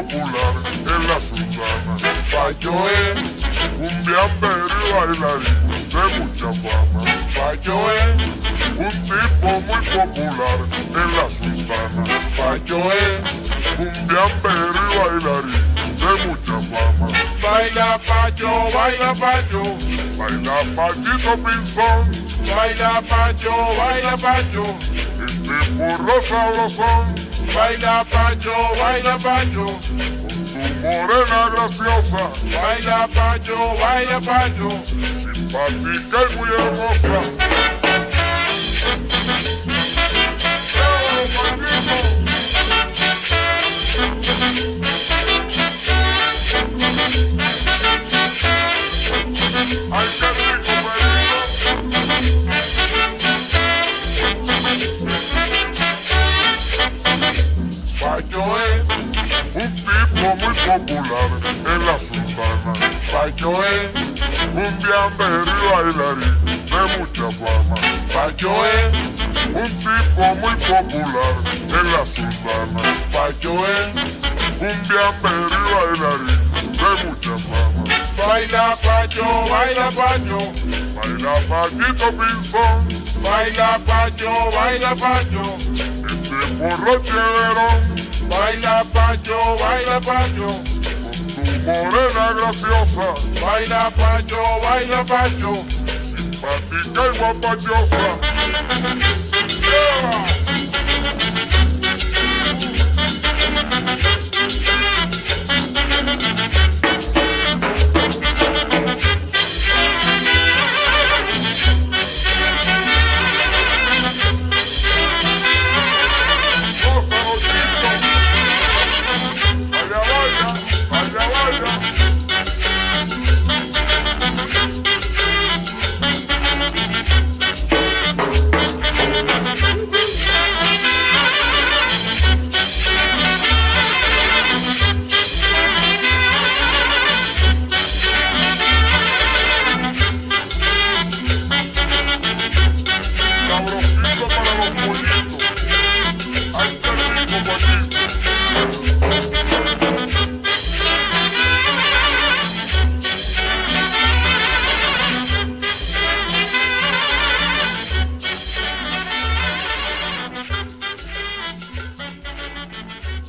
popular en la sultana. Pancho es un biambero y bailarín de mucha fama. Pancho es un tipo muy popular en la sultana. Pancho es un biambero y bailarín de mucha fama. Baila Pancho, baila Pancho, Baila Panchito Pinzón, baila Pancho, baila Pancho, este burro sabrosón, baila Pancho, baila Pancho, su morena graciosa, baila Pancho, baila Pancho. simpática y muy hermosa. ¡Ay, qué rico, Pedrito! Pancho es Un tipo muy popular en la sultana. Pancho es Un biambero y bailarín de mucha fama. Pancho es Un tipo muy popular en la sultana. Pancho es Un biambero y bailarín de mucha fama. baila Pancho, baila Pancho, Baila Paquito Pinzón, baila Pancho, baila Pancho, este porro chéverón, baila Pancho, baila Pancho, con tu morena graciosa, baila Pancho, baila Pancho. simpática y guapachosa. ¡Yeah!